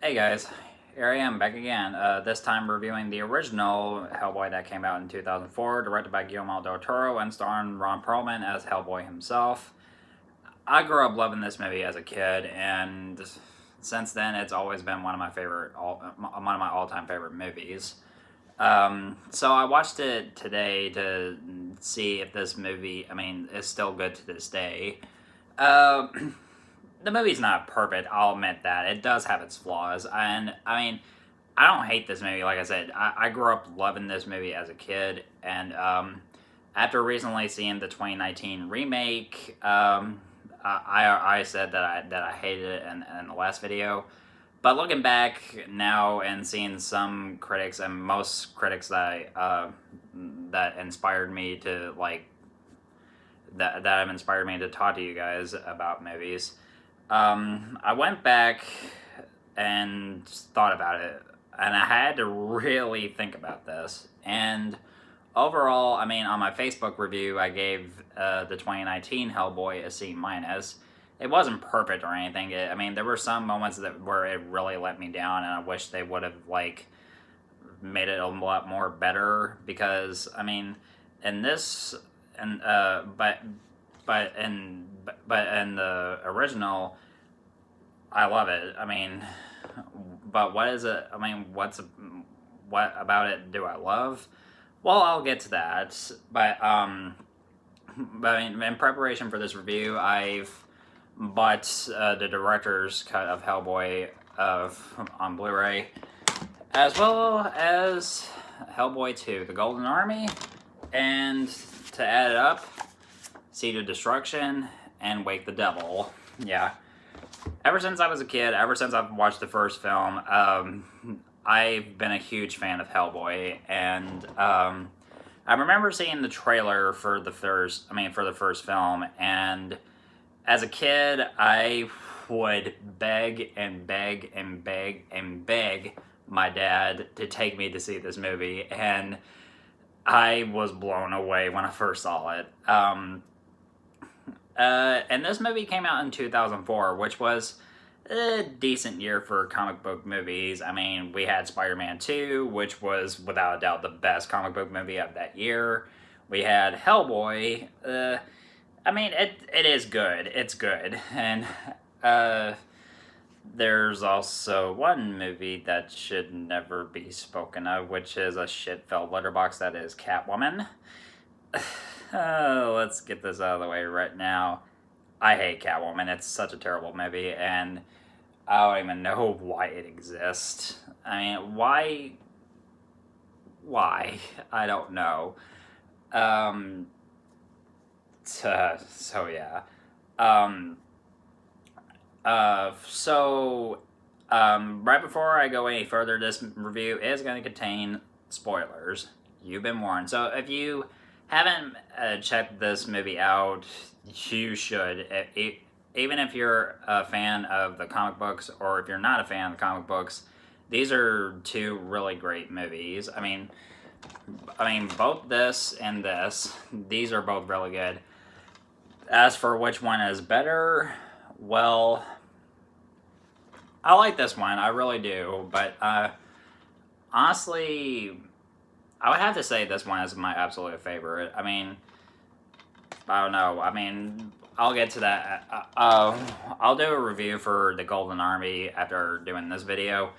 Hey guys, here I am back again. This time reviewing the original Hellboy that came out in 2004, directed by Guillermo del Toro and starring Ron Perlman as Hellboy himself. I grew up loving this movie as a kid, and since then it's always been one of my all-time favorite movies. So I watched it today to see if this movie, is still good to this day. Uh, the movie's not perfect. I'll admit that it does have its flaws, and I don't hate this movie. Like I said, I grew up loving this movie as a kid, and after recently seeing the 2019 remake, I said that I hated it in the last video. But looking back now and seeing some critics and most critics that inspired me to that have inspired me to talk to you guys about movies. I went back and thought about it, and I had to really think about this. And overall, on my Facebook review, I gave the 2019 Hellboy a C minus. It wasn't perfect or anything. There were some moments where it really let me down, and I wish they would have made it a lot more better. Because in this, and but in the original, I love it. But what is it? What about it do I love? Well, I'll get to that. But in preparation for this review, I've bought the director's cut of Hellboy on Blu-ray, as well as Hellboy 2, The Golden Army, and to add it up, Seed of Destruction, and Wake the Devil. Yeah. Ever since I was a kid, ever since I've watched the first film, I've been a huge fan of Hellboy, and I remember seeing the trailer for the first film, and as a kid, I would beg and beg and beg and beg my dad to take me to see this movie, and I was blown away when I first saw it. And this movie came out in 2004, which was a decent year for comic book movies. We had Spider-Man 2, which was without a doubt the best comic book movie of that year. We had Hellboy. It is good. It's good. And there's also one movie that should never be spoken of, which is a shit-filled letterbox, that is Catwoman. Let's get this out of the way right now. I hate Catwoman. It's such a terrible movie, and I don't even know why it exists. Why? Why? I don't know. So yeah. Right before I go any further, this review is going to contain spoilers. You've been warned. So if you haven't checked this movie out, you should. Even if you're a fan of the comic books, or if you're not a fan of the comic books, these are two really great movies. Both this and this, these are both really good. As for which one is better, well, I like this one, I really do, but honestly, I would have to say this one is my absolute favorite. I don't know. I'll get to that. I'll do a review for The Golden Army after doing this video.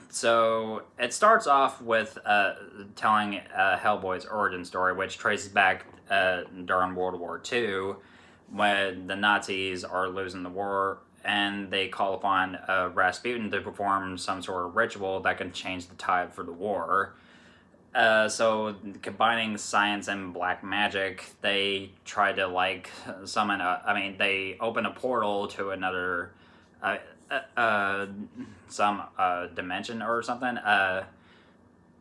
So it starts off with telling Hellboy's origin story, which traces back during World War II, when the Nazis are losing the war, and they call upon Rasputin to perform some sort of ritual that can change the tide for the war. So combining science and black magic, they try to summon they open a portal to another some dimension or something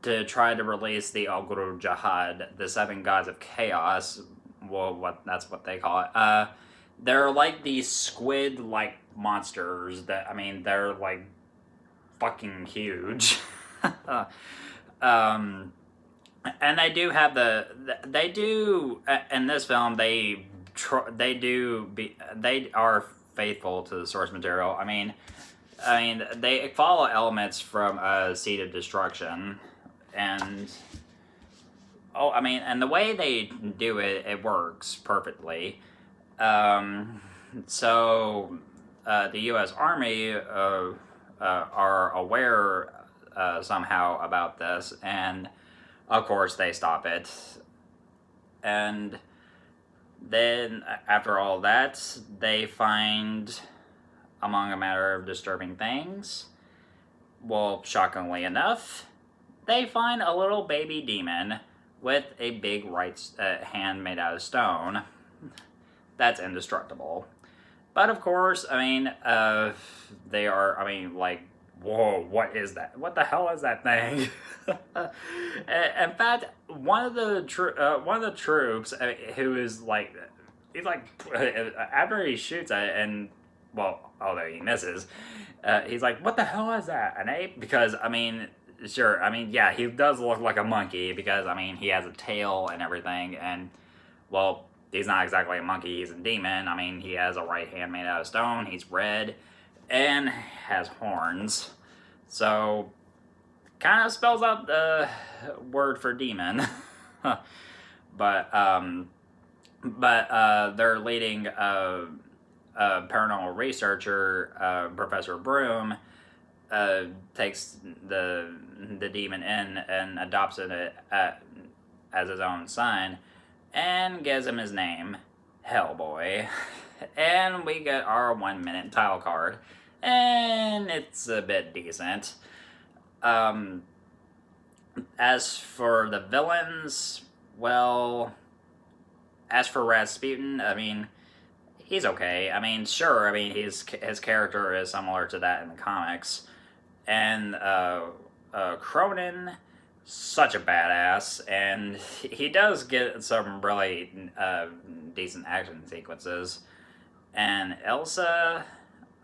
to try to release the Ogru Jahad, the seven gods of chaos. Well, that's what they call it. They're like these squid-like monsters that they're fucking huge. And they do have in this film, they are faithful to the source material. I mean, they follow elements from Seed of Destruction, and I mean, and the way they do it, it works perfectly. Um, so the U.S. Army are aware somehow about this, and of course they stop it. And then after all that, they find, among a matter of disturbing things, well, shockingly enough, they find a little baby demon with a big right hand made out of stone. That's indestructible. But of course, I mean, they are. I mean, like, whoa, what is that? What the hell is that thing? In fact, one of the troops who is like, he's like, after he shoots it, and well, although he misses, he's like, what the hell is that? An ape? Because I mean, sure, I mean, yeah, he does look like a monkey because I mean, he has a tail and everything, and well, he's not exactly a monkey, he's a demon. I mean, he has a right hand made out of stone, he's red, and has horns. So, kind of spells out the word for demon. but, their leading paranormal researcher, Professor Broom, takes the demon in and adopts it as his own son, and gives him his name, Hellboy. And we get our 1 minute title card. And it's a bit decent. As for the villains, well, as for Rasputin, I mean, he's okay. I mean, sure, I mean, his character is similar to that in the comics. And Cronin, such a badass, and he does get some really decent action sequences. And Elsa,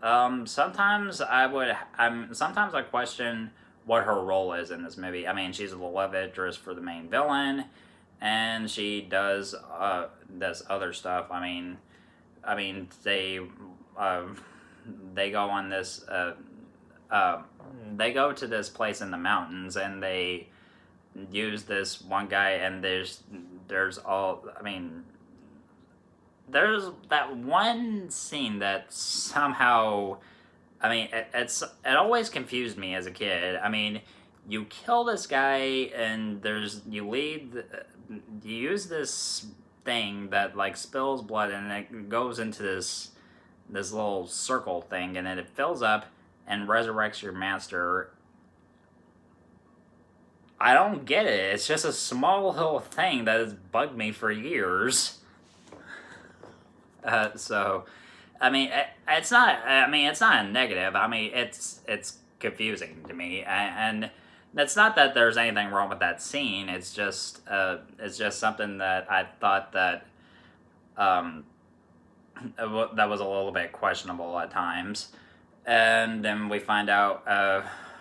sometimes sometimes I question what her role is in this movie. I mean, she's the love interest for the main villain, and she does this other stuff. I mean, they go on this. They go to this place in the mountains, and they use this one guy, and there's all. I mean, there's that one scene that somehow. I mean, it always confused me as a kid. I mean, you kill this guy, and you use this thing that like spills blood, and it goes into this little circle thing, and then it fills up and resurrects your master. I don't get it. It's just a small little thing that has bugged me for years. So, I mean, it's not. I mean, it's not a negative. I mean, it's confusing to me, and it's not that there's anything wrong with that scene. It's just something that I thought that that was a little bit questionable at times. And then we find out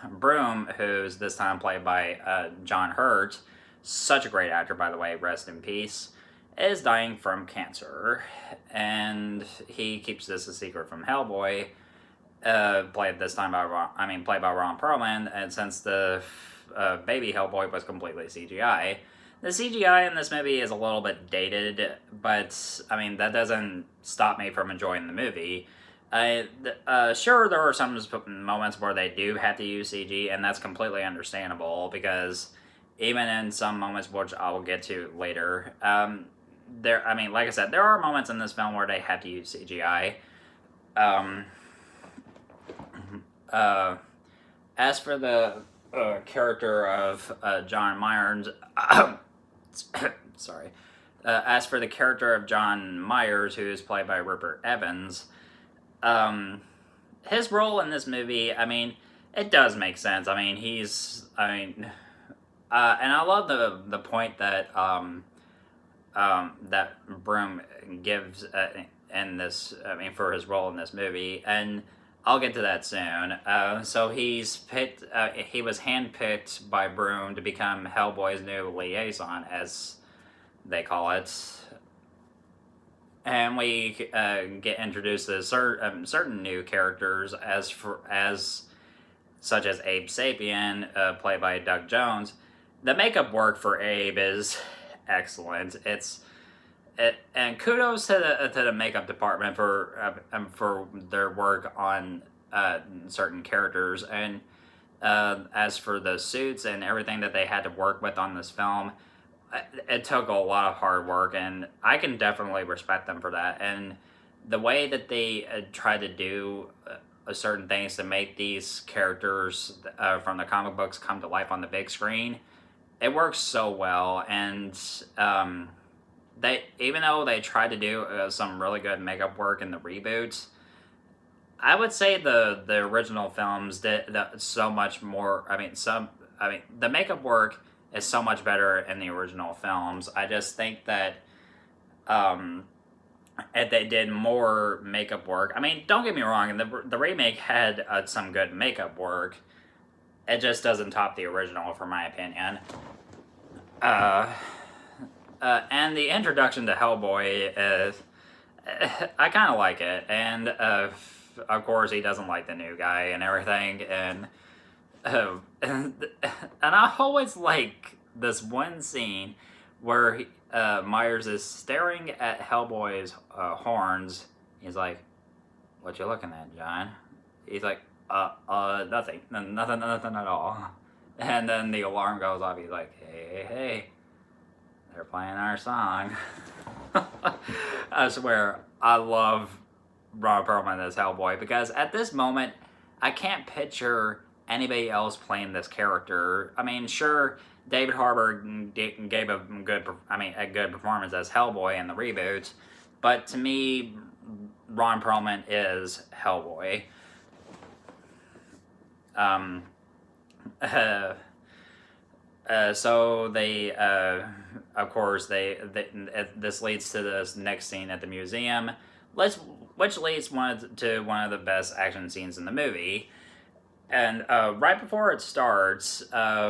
Broom, who's this time played by John Hurt, such a great actor, by the way, rest in peace, is dying from cancer. And he keeps this a secret from Hellboy, played by Ron Perlman, and since the baby Hellboy was completely CGI. The CGI in this movie is a little bit dated, but I mean, that doesn't stop me from enjoying the movie. Sure, there are some moments where they do have to use CG, and that's completely understandable, because even in some moments, which I will get to later, I mean, like I said, there are moments in this film where they have to use CGI. As for the character of John Myers, sorry. As for the character of John Myers, who is played by Rupert Evans, his role in this movie, I mean, it does make sense. I mean, and I love the point that that Broom gives in this. I mean, for his role in this movie, and I'll get to that soon. So he's picked. He was handpicked by Broom to become Hellboy's new liaison, as they call it. and we get introduced to certain new characters as such as Abe Sapien, played by Doug Jones. The makeup work for Abe is excellent. And kudos to the makeup department for their work on certain characters. And as for the suits and everything that they had to work with on this film, it took a lot of hard work, and I can definitely respect them for that. And the way that they try to do certain things to make these characters from the comic books come to life on the big screen, it works so well. And they, even though they tried to do some really good makeup work in the reboots, I would say the original films did so much more. I mean the makeup work is so much better in the original films. I just think that um, if they did more makeup work. I mean, don't get me wrong, the remake had some good makeup work. It just doesn't top the original, for my opinion. Uh, and the introduction to Hellboy is, I kind of like it, and of course he doesn't like the new guy and everything, and I always like this one scene where Myers is staring at Hellboy's horns. He's like, "What you looking at, John?" He's like, nothing, nothing at all." And then the alarm goes off. He's like, hey, they're playing our song." I swear, I love Ron Perlman as Hellboy, because at this moment, I can't picture anybody else playing this character. I mean, sure, David Harbour gave a good performance as Hellboy in the reboot, but to me, Ron Perlman is Hellboy. Um, uh, so they, of course, this leads to this next scene at the museum, which leads to one of the best action scenes in the movie. And right before it starts, when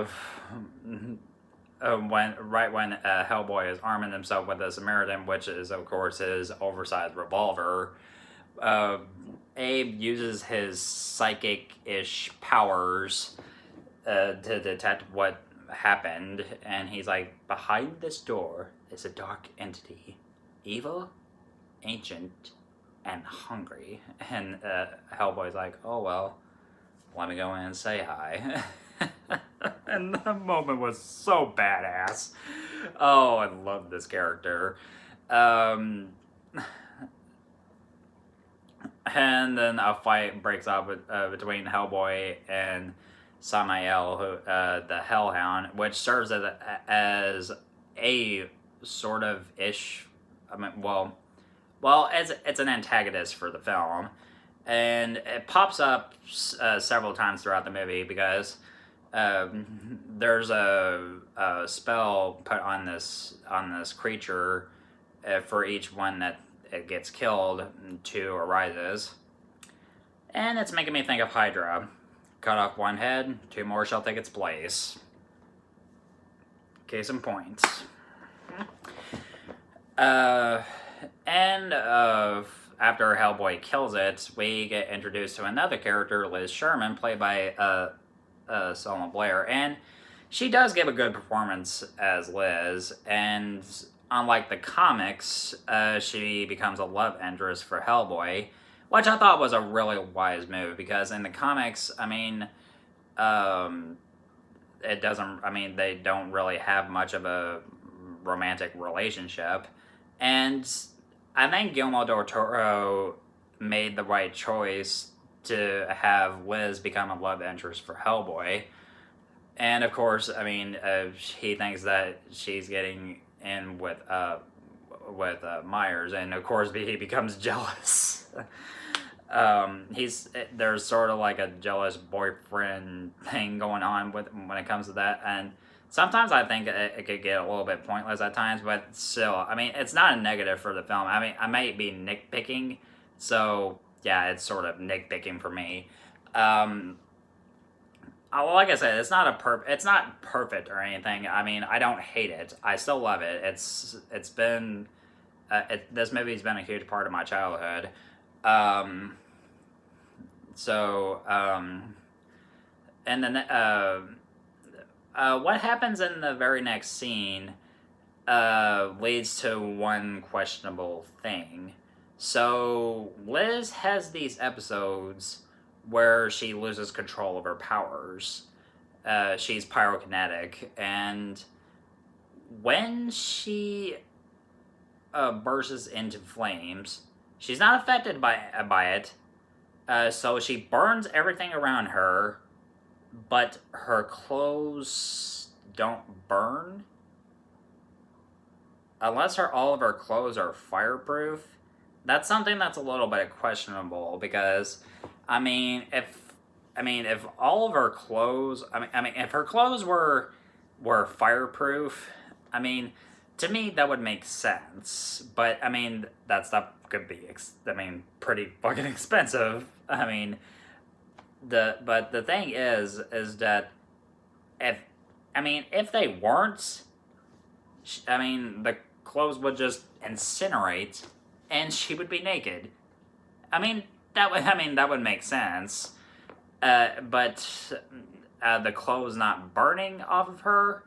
Hellboy is arming himself with a Samaritan, which is of course his oversized revolver, uh, Abe uses his psychic-ish powers to detect what happened, and he's like, "Behind this door is a dark entity, evil, ancient, and hungry." And Hellboy's like, "Oh well, let me go in and say hi." And the moment was so badass. Oh, I love this character. Um, and then a fight breaks out between Hellboy and Samael, the Hellhound, which serves as a sort of ish. I mean, it's an antagonist for the film, and it pops up several times throughout the movie because there's a spell put on this creature for each one that it gets killed. 2 arises, and it's making me think of Hydra. Cut off one head, 2 more shall take its place. Case in point. And after Hellboy kills it, we get introduced to another character, Liz Sherman, played by Selma Blair, and she does give a good performance as Liz. And unlike the comics, she becomes a love interest for Hellboy, which I thought was a really wise move, because in the comics, I mean, it doesn't. I mean, they don't really have much of a romantic relationship, and I think Guillermo del Toro made the right choice to have Liz become a love interest for Hellboy. And of course, I mean, he thinks that she's getting in with Myers, and of course he becomes jealous. There's sort of like a jealous boyfriend thing going on when it comes to that, and sometimes I think it could get a little bit pointless at times, but still, I mean, it's not a negative for the film. I mean, I might be nitpicking, so yeah, it's sort of nitpicking for me. Like I said, it's not perfect or anything. I mean, I don't hate it. I still love it. It's been this movie's been a huge part of my childhood. Um, so, and then what happens in the very next scene leads to one questionable thing. So Liz has these episodes where she loses control of her powers. She's pyrokinetic, and when she bursts into flames, she's not affected by it. So she burns everything around her, but her clothes don't burn. Unless all of her clothes are fireproof. That's something that's a little bit questionable because, if all of her clothes, if her clothes were fireproof, I mean, to me that would make sense. But that stuff could be, pretty fucking expensive. The thing is that if they weren't, the clothes would just incinerate, and she would be naked. That would make sense. But the clothes not burning off of her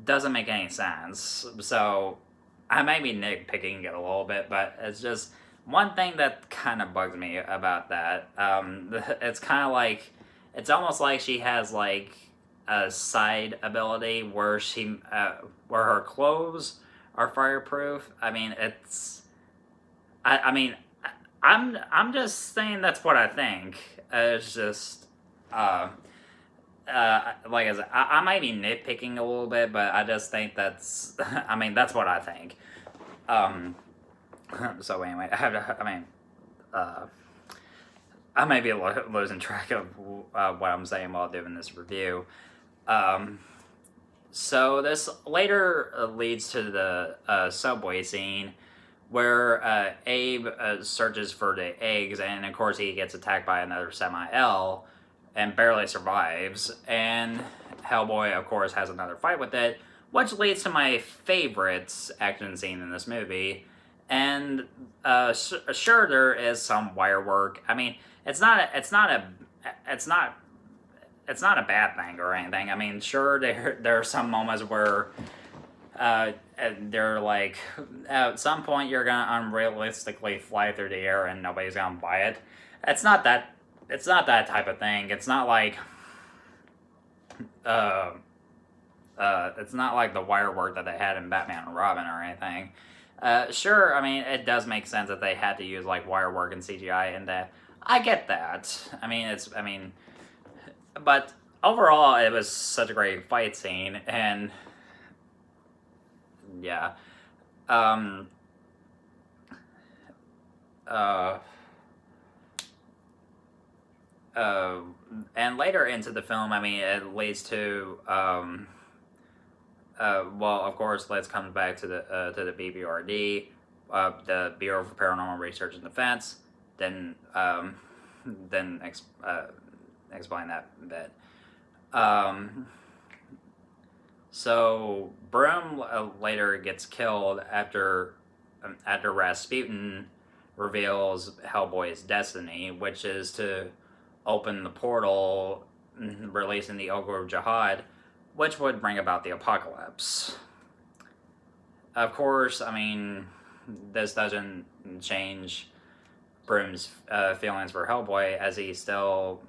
doesn't make any sense. So I may be nitpicking it a little bit, but it's just one thing that kind of bugs me about that. It's kind of like, it's almost like she has like a side ability where where her clothes are fireproof. I'm just saying that's what I think. It's just, like I said, I might be nitpicking a little bit, but I just think that's, that's what I think. So anyway, I may be losing track of what I'm saying while doing this review. So this later leads to the subway scene where Abe searches for the eggs, and of course he gets attacked by another semi-L and barely survives. And Hellboy, of course, has another fight with it, which leads to my favorite action scene in this movie. And sure, there is some wire work. It's not a bad thing or anything. Sure, there are some moments where they're like, at some point you're gonna unrealistically fly through the air and nobody's gonna buy it. It's not that type of thing. It's not like it's not like the wire work that they had in Batman and Robin or anything. Sure, it does make sense that they had to use like wire work and CGI, and that I get that. But overall, it was such a great fight scene, and yeah. And later into the film, it leads to well, of course, let's come back to the BBRD, the Bureau for Paranormal Research and Defense. Then explain that a bit. So Broom later gets killed after Rasputin reveals Hellboy's destiny, which is to open the portal, releasing the Ogre of Jihad, which would bring about the apocalypse. Of course, this doesn't change Broom's feelings for Hellboy, as he still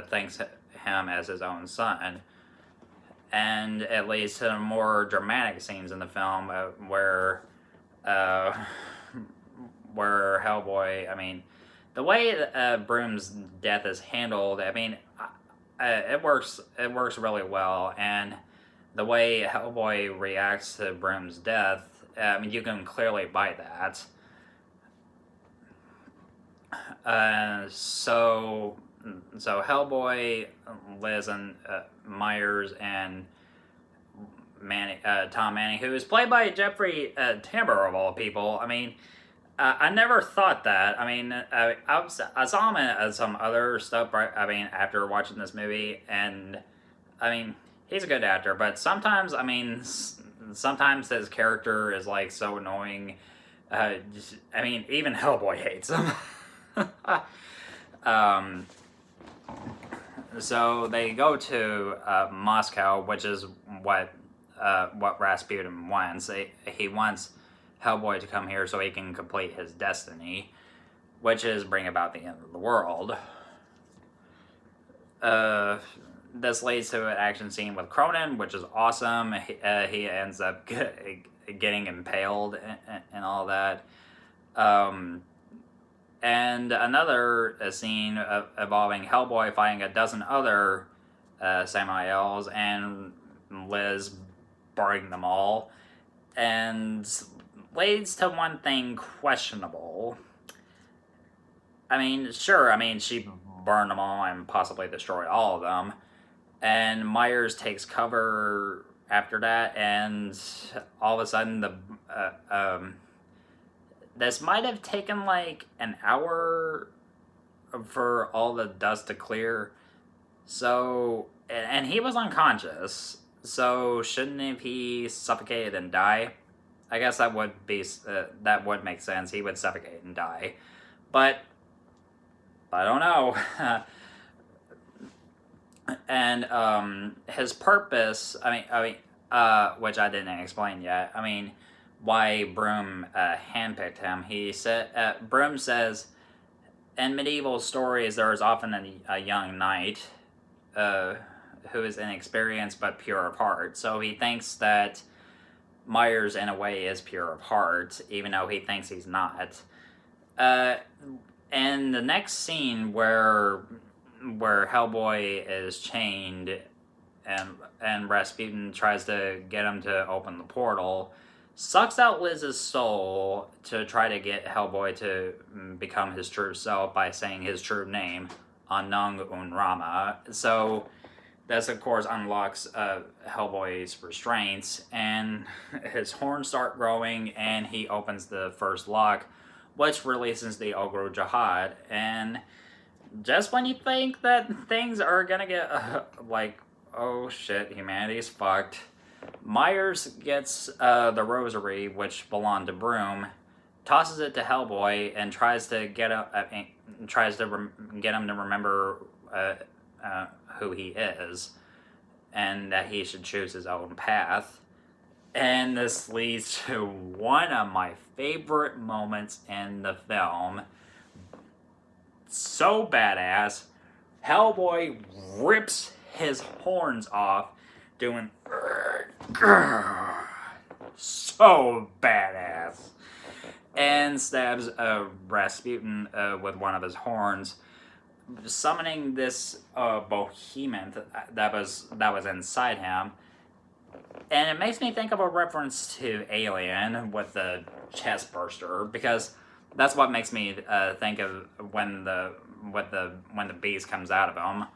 thinks him as his own son. And it leads to more dramatic scenes in the film where Hellboy, the way Broom's death is handled, it works really well, and the way Hellboy reacts to Broom's death, you can clearly buy that. So Hellboy, Liz, and Myers, and Tom Manning, who is played by Jeffrey Tambor of all people. I never thought that. I saw him in some other stuff, right? After watching this movie, and he's a good actor, but sometimes, sometimes his character is like so annoying I mean, even Hellboy hates him. um, so they go to Moscow, which is what Rasputin wants. He wants Hellboy to come here so he can complete his destiny, which is bring about the end of the world. Uh, this leads to an action scene with Cronin, which is awesome. He ends up getting impaled and all that. And another scene involving Hellboy fighting a dozen other Samaels and Liz burning them all, and leads to one thing questionable. I mean, sure, I mean, she burned them all and possibly destroyed all of them, and Myers takes cover after that, and all of a sudden this might have taken like an hour for all the dust to clear. So, and he was unconscious. So shouldn't he suffocated and die? I guess that would make sense. He would suffocate and die, but I don't know. And his purpose. Which I didn't explain yet. I mean, why Broom handpicked him. He said, Broom says, in medieval stories, there is often a young knight who is inexperienced but pure of heart. So he thinks that Myers, in a way, is pure of heart, even though he thinks he's not. And the next scene where Hellboy is chained and Rasputin tries to get him to open the portal, sucks out Liz's soul to try to get Hellboy to become his true self by saying his true name, Anung Unrama. So this, of course, unlocks Hellboy's restraints, and his horns start growing, and he opens the first lock, which releases the Ogre Jihad. And just when you think that things are gonna get like, oh shit, humanity's fucked, Myers gets the rosary, which belonged to Broom, tosses it to Hellboy, and tries to get him to remember who he is, and that he should choose his own path. And this leads to one of my favorite moments in the film. So badass. Hellboy rips his horns off, doing so badass, and stabs Rasputin with one of his horns, summoning this behemoth that was inside him. And it makes me think of a reference to Alien with the chest burster, because that's what makes me think of when the beast comes out of him.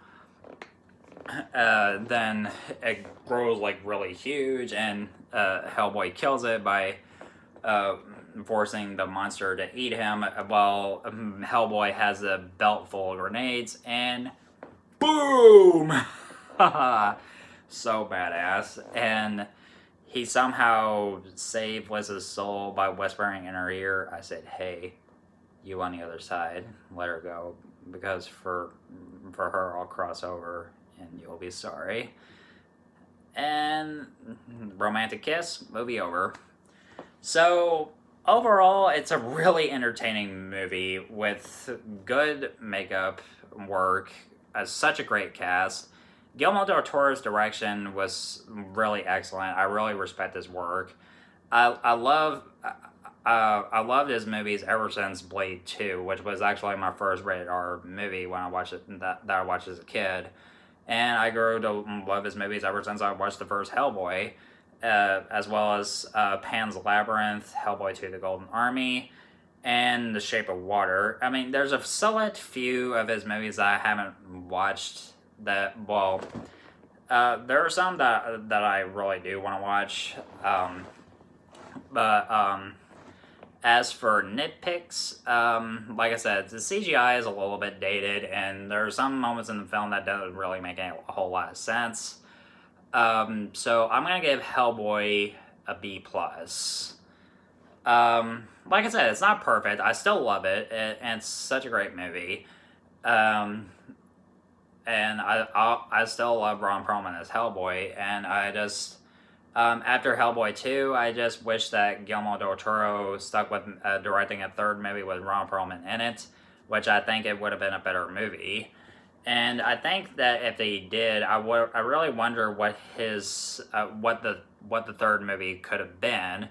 Then it grows like really huge, and Hellboy kills it by forcing the monster to eat him, while Hellboy has a belt full of grenades, and boom! So badass. And he somehow saved Liz's soul by whispering in her ear, I said, hey, you on the other side, let her go, because for her I'll cross over and you'll be sorry. And romantic kiss, movie over. So overall, it's a really entertaining movie with good makeup work, such a great cast. Guillermo del Toro's direction was really excellent. I really respect his work. I loved his movies ever since Blade 2, which was actually my first rated R movie when I watched it that I watched as a kid. And I grew to love his movies ever since I watched the first Hellboy, as well as Pan's Labyrinth, Hellboy 2: The Golden Army, and The Shape of Water. I mean, there's a select few of his movies that I haven't watched that, well, there are some that I really do want to watch, but as for nitpicks, like I said, the CGI is a little bit dated, and there are some moments in the film that don't really make a whole lot of sense. So I'm gonna give Hellboy a B+. Like I said, it's not perfect. I still love it, and it's such a great movie. Um, and I still love Ron Perlman as Hellboy, and I just after Hellboy 2, I just wish that Guillermo del Toro stuck with directing a third movie with Ron Perlman in it, which I think it would have been a better movie. And I think that if they did, I really wonder what his what the third movie could have been.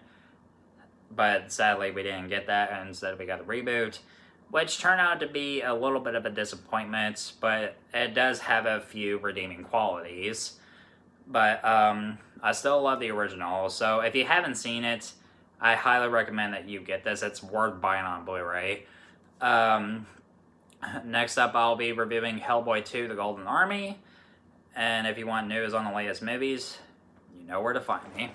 But sadly, we didn't get that, and instead we got the reboot, which turned out to be a little bit of a disappointment. But it does have a few redeeming qualities. But I still love the original. So if you haven't seen it, I highly recommend that you get this. It's worth buying on Blu-ray. Um, Next up, I'll be reviewing Hellboy 2: The Golden Army. And if you want news on the latest movies, you know where to find me.